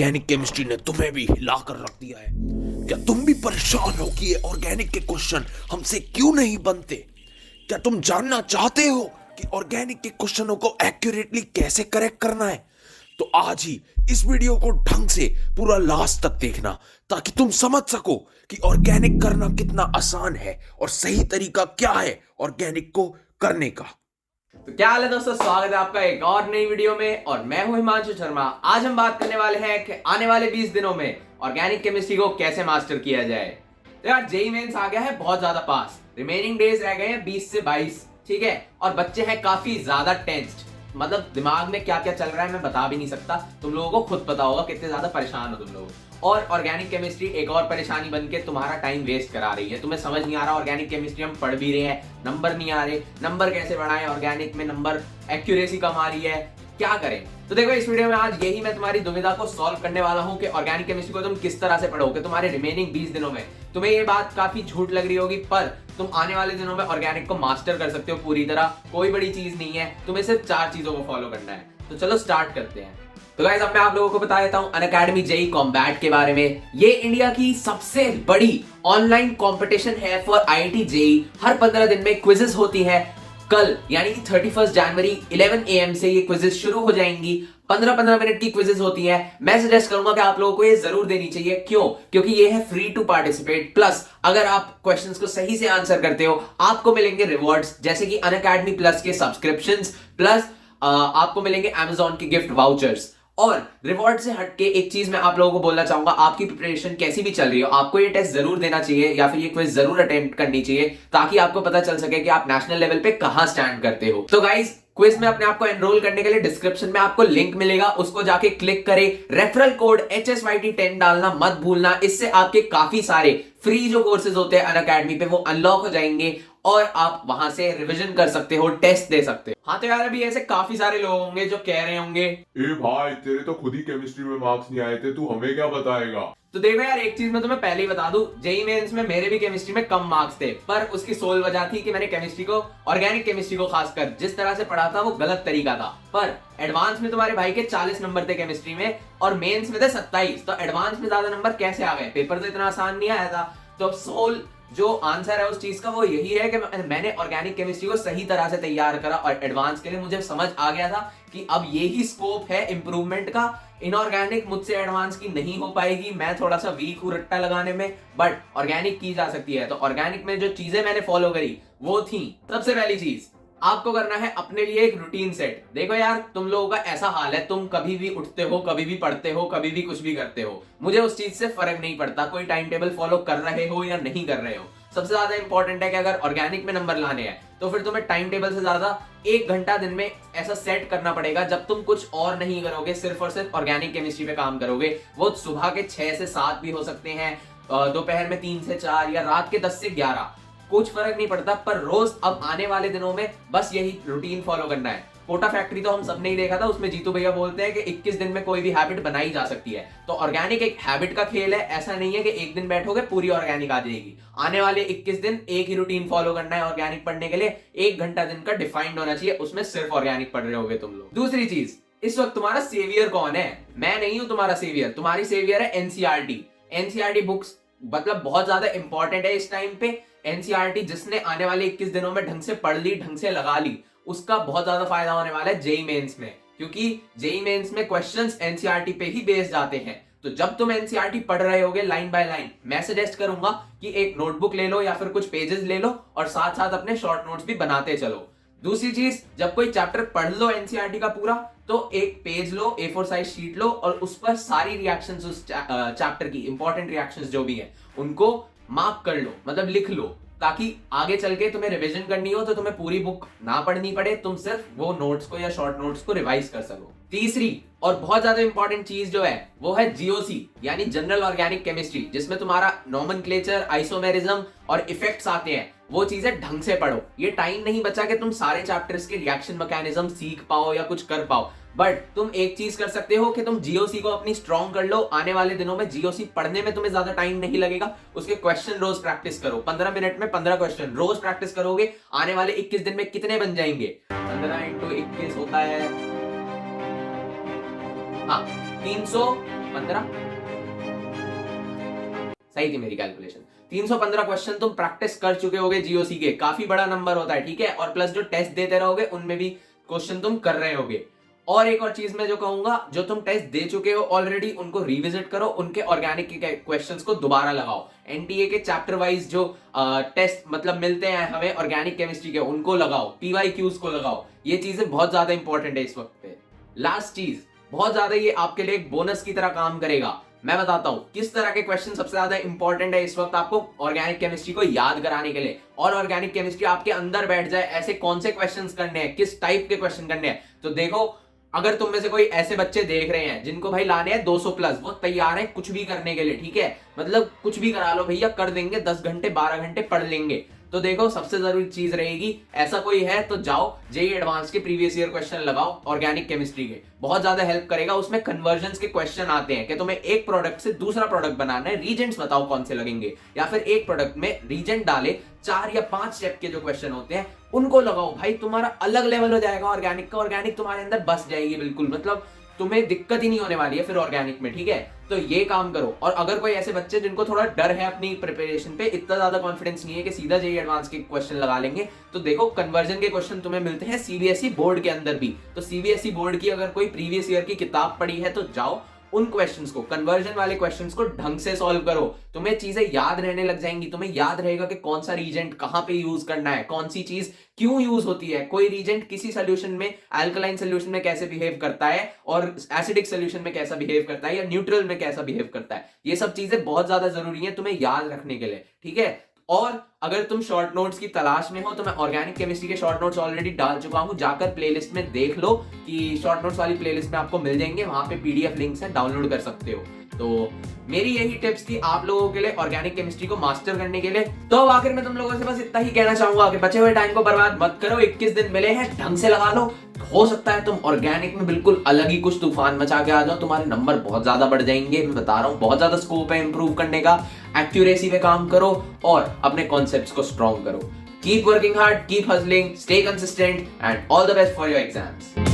Organic chemistry ने तुम्हें भी हिला कर रख दिया है। क्या तुम भी परेशान हो कि ये ऑर्गेनिक के क्वेश्चन हमसे क्यों नहीं बनते? क्या तुम जानना चाहते हो कि ऑर्गेनिक के क्वेश्चनों को एक्यूरेटली कैसे करेक्ट करना है? तो आज ही इस वीडियो को ढंग से पूरा लास्ट तक देखना ताकि तुम समझ सको कि ऑर्गेनिक करना कितना आसान है और सही तरीका क्या है ऑर्गेनिक को करने का। तो क्या हाल है दोस्तों, स्वागत है आपका एक और नई वीडियो में। और मैं हूं हिमांशु शर्मा। आज हम बात करने वाले हैं कि आने वाले 20 दिनों में ऑर्गेनिक केमिस्ट्री को कैसे मास्टर किया जाए। तो यार जेईई मेंस आ गया है बहुत ज्यादा पास, रिमेनिंग डेज रह गए हैं 20 से 22, ठीक है। और बच्चे हैं काफी ज्यादा टेंस्ड, मतलब दिमाग में क्या क्या चल रहा है मैं बता भी नहीं सकता, तुम लोगों को खुद पता होगा कितने ज्यादा परेशान हो तुम लोग। और ऑर्गेनिक केमिस्ट्री एक और परेशानी बनके तुम्हारा टाइम वेस्ट करा रही है। तुम्हें समझ नहीं आ रहा ऑर्गेनिक केमिस्ट्री हम पढ़ भी रहे हैं, नंबर नहीं आ रहे, नंबर कैसे बढ़ाएं, ऑर्गेनिक में नंबर एक्यूरेसी कम आ रही है, क्या करें। तो देखो इस वीडियो में आज यही मैं तुम्हारी दुविधा को सॉल्व करने वाला हूं कि ऑर्गेनिक केमिस्ट्री को तुम किस तरह से पढ़ोगे तुम्हारे रिमेनिंग 20 दिनों में। तुम्हें ये बात काफी झूठ लग रही होगी, पर तुम आने वाले दिनों में ऑर्गेनिक को मास्टर कर सकते हो पूरी तरह। कोई बड़ी चीज नहीं है, तुम्हें सिर्फ 4 चीजों को फॉलो करना है। तो चलो स्टार्ट करते हैं। तो गाइस अब मैं आप लोगों को बता देता हूं अनअकैडमी जेईई कॉम्बैट के बारे में। ये इंडिया की सबसे बड़ी ऑनलाइन कंपटीशन है फॉर आईआईटी जेईई। हर 15 दिन में क्विजेस होती है। कल यानी कि 31 जनवरी 11 AM से ये क्विजेस शुरू हो जाएंगी। 15-15 मिनट की क्विजेस होती है। मैं सजेस्ट करूंगा कि आप लोगों को ये जरूर देनी चाहिए। क्यों? क्योंकि ये है फ्री टू पार्टिसिपेट, प्लस अगर आप क्वेश्चंस को सही से आंसर करते हो आपको मिलेंगे रिवॉर्ड्स, जैसे कि अनअकैडमी प्लस के सब्सक्रिप्शंस, प्लस आपको मिलेंगे अमेजॉन के गिफ्ट वाउचर्स। और रिवॉर्ड से हटके एक चीज मैं आप लोगों को बोलना चाहूंगा, आपकी प्रिपरेशन कैसी भी चल रही हो, आपको ये टेस्ट जरूर देना चाहिए या फिर ये क्विज जरूर अटेम्प्ट करनी चाहिए, ताकि आपको पता चल सके कि आप नेशनल लेवल पे कहां स्टैंड करते हो। तो गाइस क्विज में अपने आप को एनरोल करने के लिए डिस्क्रिप्शन में आपको लिंक मिलेगा, उसको जाके क्लिक करें। रेफरल कोड HSYT10 डालना मत भूलना। इससे आपके काफी सारे फ्री जो कोर्सेज होते हैं अनअकैडमी पे वो अनलॉक हो जाएंगे और आप वहां से रिवीजन कर सकते हो, टेस्ट दे सकते हो। हाँ तो यार अभी ऐसे काफी सारे लोग होंगे जो कह रहे होंगे ए भाई तेरे तो खुद ही केमिस्ट्री में मार्क्स नहीं आए थे, तू हमें क्या बताएगा। तो देखो यार एक चीज मैं तुम्हें पहले ही बता दूं, जेईई मेंस में मेरे भी केमिस्ट्री में कम मार्क्स थे, पर उसकी सोल वजह थी कि मैंने केमिस्ट्री को, ऑर्गेनिक केमिस्ट्री को खासकर जिस तरह से पढ़ा था वो गलत तरीका था। पर एडवांस में तुम्हारे भाई के 40 नंबर थे केमिस्ट्री में और मेंस में थे 27, तो एडवांस में ज्यादा नंबर कैसे आ गए? पेपर तो इतना आसान नहीं आया था। तो सोल जो आंसर है उस चीज का वो यही है कि मैंने ऑर्गेनिक केमिस्ट्री को सही तरह से तैयार करा और एडवांस के लिए मुझे समझ आ गया था कि अब यही स्कोप है इंप्रूवमेंट का। इनऑर्गेनिक मुझसे एडवांस की नहीं हो पाएगी, मैं थोड़ा सा वीक हूं रट्टा लगाने में, बट ऑर्गेनिक की जा सकती है। तो ऑर्गेनिक में जो चीजें मैंने फॉलो करी वो थी, सबसे पहली चीज आपको करना है अपने लिए एक रूटीन सेट। देखो यार तुम लोगों का ऐसा हाल है, तुम कभी भी उठते हो, कभी भी पढ़ते हो, कभी भी कुछ भी करते हो, मुझे उस चीज से फर्क नहीं पड़ता कोई टाइम टेबल फॉलो कर रहे हो या नहीं कर रहे हो। सबसे ज्यादा इंपॉर्टेंट है कि अगर ऑर्गेनिक में नंबर लाने हैं तो फिर तुम्हें टाइम टेबल से ज्यादा 1 घंटा दिन में ऐसा सेट करना पड़ेगा जब तुम कुछ और नहीं करोगे, सिर्फ और सिर्फ ऑर्गेनिक केमिस्ट्री पे काम करोगे। वो सुबह के 6 से 7 भी हो सकते हैं, दोपहर में 3 से 4 या रात के 10 से 11, कुछ फर्क नहीं पड़ता। पर रोज अब आने वाले दिनों में बस यही रूटीन फॉलो करना है। कोटा फैक्ट्री तो हम सबने ही देखा था, उसमें जीतू भैया बोलते हैं कि 21 दिन में कोई भी हैबिट बनाई जा सकती है। तो ऑर्गेनिक एक हैबिट का खेल है, ऐसा नहीं है कि एक दिन बैठोगे पूरी ऑर्गेनिक आ जाएगी। आने वाले 21 दिन एक ही रूटीन फॉलो करना है ऑर्गेनिक पढ़ने के लिए। 1 घंटा दिन का डिफाइंड होना चाहिए, उसमें सिर्फ ऑर्गेनिक पढ़ रहे होगे तुम लोग। दूसरी चीज, इस वक्त तुम्हारा सेवियर कौन है? मैं नहीं हूं तुम्हारा सेवियर, तुम्हारी सेवियर है एनसीईआरटी। एनसीईआरटी बुक्स मतलब बहुत ज्यादा इंपॉर्टेंट है इस टाइम पे। एनसीईआरटी जिसने आने वाले 21 दिनों में ढंग से पढ़ ली, ढंग से लगा ली, उसका बहुत ज्यादा फायदा होने वाला है जेईई मेंस में, क्योंकि जेईई मेंस में क्वेश्चंस एनसीईआरटी पे ही बेस जाते हैं। तो जब तुम एनसीईआरटी पढ़ रहे होगे लाइन बाय लाइन, मैं सजेस्ट करूंगा कि एक नोटबुक ले लो या फिर कुछ पेजेस ले लो और साथ साथ अपने शॉर्ट नोट्स भी बनाते चलो। दूसरी चीज, जब कोई चैप्टर पढ़ लो एनसीईआरटी का पूरा, तो एक पेज लो, A4 साइज शीट लो और उस पर सारी रिएक्शंस उस चैप्टर की, इंपॉर्टेंट रिएक्शंस जो भी है उनको मार्क कर लो, मतलब लिख लो, ताकि आगे चल के तुम्हें रिवीजन करनी हो तो तुम्हें पूरी बुक ना पढ़नी पड़े, तुम सिर्फ वो नोट्स को या शॉर्ट नोट्स को रिवाइज कर सको। तीसरी और बहुत ज्यादा इंपॉर्टेंट चीज जो है वो है जीओसी यानी जनरल ऑर्गेनिक केमिस्ट्री, जिसमें तुम्हारा नोमेनक्लेचर, आइसोमेरिज्म और इफेक्ट्स आते हैं। वो चीजें ढंग से पढ़ो। ये टाइम नहीं बचा कि तुम सारे चैप्टर्स के रिएक्शन मैकेनिज्म सीख पाओ या कुछ कर पाओ, बट तुम एक चीज कर सकते हो कि तुम जीओसी को अपनी स्ट्रॉन्ग कर लो। आने वाले दिनों में जीओसी पढ़ने में तुम्हें ज्यादा टाइम नहीं लगेगा, उसके क्वेश्चन रोज प्रैक्टिस करो। 15 मिनट में 15 क्वेश्चन रोज प्रैक्टिस करोगे, आने वाले 21 दिन में कितने बन जाएंगे? 15 × 21 होता है 300 315 सही थी मेरी कैलकुलेशन। 315 क्वेश्चन तुम प्रैक्टिस कर चुके होगे जीओसी के, काफी बड़ा नंबर होता है, ठीक है। और प्लस जो टेस्ट देते रहोगे उनमें भी क्वेश्चन तुम कर रहे होगे। और एक और चीज मैं जो कहूंगा, जो तुम टेस्ट दे चुके हो ऑलरेडी उनको रिविजिट करो, उनके ऑर्गेनिक के क्वेश्चंस को दोबारा लगाओ। एनटीए के चैप्टर वाइज जो टेस्ट मतलब मिलते हैं हमें ऑर्गेनिक केमिस्ट्री के, उनको लगाओ, पीवाईक्यूज को लगाओ। ये चीजें बहुत ज्यादा इंपॉर्टेंट है इस वक्त पे। लास्ट चीज, बहुत ज्यादा ये आपके लिए एक बोनस की तरह काम करेगा। मैं बताता हूं किस तरह के क्वेश्चन सबसे ज्यादा इंपॉर्टेंट है इस वक्त आपको ऑर्गेनिक केमिस्ट्री को याद कराने के लिए, और ऑर्गेनिक केमिस्ट्री आपके अंदर बैठ जाए, ऐसे कौन से क्वेश्चंस करने हैं, किस टाइप के क्वेश्चन करने हैं। तो देखो, अगर तुम में से कोई ऐसे बच्चे देख रहे हैं जिनको भाई लाने हैं 200 प्लस, वो तैयार है कुछ भी करने के लिए, ठीक है, मतलब कुछ भी करा लो भैया, कर देंगे, 10 घंटे 12 घंटे पढ़ लेंगे। तो देखो, सबसे जरूरी चीज रहेगी, ऐसा कोई है तो जाओ जेईई एडवांस के प्रीवियस ईयर क्वेश्चन लगाओ ऑर्गेनिक केमिस्ट्री के, बहुत ज्यादा हेल्प करेगा। उसमें कन्वर्जन्स के क्वेश्चन आते हैं कि तुम्हें एक प्रोडक्ट से दूसरा प्रोडक्ट बनाना है, रीजेंट्स बताओ कौन से लगेंगे, या फिर एक प्रोडक्ट में रीजेंट डाले 4 या 5 स्टेप के जो क्वेश्चन होते हैं उनको लगाओ। भाई तुम्हारा अलग लेवल हो जाएगा ऑर्गेनिक का, ऑर्गेनिक तुम्हारे अंदर बस जाएगी बिल्कुल, मतलब तुम्हें दिक्कत ही नहीं होने वाली है फिर ऑर्गेनिक में, ठीक है। तो ये काम करो। और अगर कोई ऐसे बच्चे जिनको थोड़ा डर है अपनी प्रिपरेशन पे, इतना ज्यादा कॉन्फिडेंस नहीं है कि सीधा जेईई एडवांस के क्वेश्चन लगा लेंगे, तो देखो कन्वर्जन के क्वेश्चन तुम्हें मिलते हैं सीबीएसई बोर्ड के अंदर भी। तो सीबीएसई बोर्ड की अगर कोई प्रीवियस ईयर की किताब पढ़ी है तो जाओ उन क्वेश्चंस को, कन्वर्जन वाले क्वेश्चंस को ढंग से सॉल्व करो, तुम्हें चीजें याद रहने लग जाएंगी। तुम्हें याद रहेगा कि कौन सा रीजेंट कहां पे यूज करना है, कौन सी चीज क्यों यूज होती है, कोई रीजेंट किसी सोल्यूशन में, अल्कलाइन सोल्यूशन में कैसे बिहेव करता है, और एसिडिक सोल्यूशन में कैसा बिहेव करता है, या न्यूट्रल में कैसा बिहेव करता है। ये सब चीजें बहुत ज्यादा जरूरी है तुम्हें याद रखने के लिए, ठीक है। और अगर तुम शॉर्ट नोट्स की तलाश में हो तो मैं ऑर्गेनिक केमिस्ट्री के शॉर्ट नोट्स ऑलरेडी डाल चुका हूं, जाकर प्लेलिस्ट में देख लो कि शॉर्ट नोट्स वाली प्लेलिस्ट में आपको मिल जाएंगे, वहां पे पीडीएफ लिंक्स हैं, डाउनलोड कर सकते हो। तो मेरी यही टिप्स थी आप लोगों के लिए ऑर्गेनिक केमिस्ट्री को मास्टर करने के लिए। तो अब आखिर में तुम लोगों से बस इतना ही कहना चाहूंगा कि बचे हुए टाइम को बर्बाद मत करो, 21 दिन मिले हैं, ढंग से लगा लो। हो सकता है तुम ऑर्गेनिक में बिल्कुल अलग ही कुछ तूफान मचा के आ जाओ, तुम्हारे नंबर बहुत ज्यादा बढ़ जाएंगे। मैं बता रहा हूँ, बहुत ज्यादा स्कोप है इंप्रूव करने का। एक्यूरेसी पे काम करो और अपने कॉन्सेप्ट्स को स्ट्रॉन्ग करो। Keep working hard, keep hustling, stay consistent, and all the best for your exams.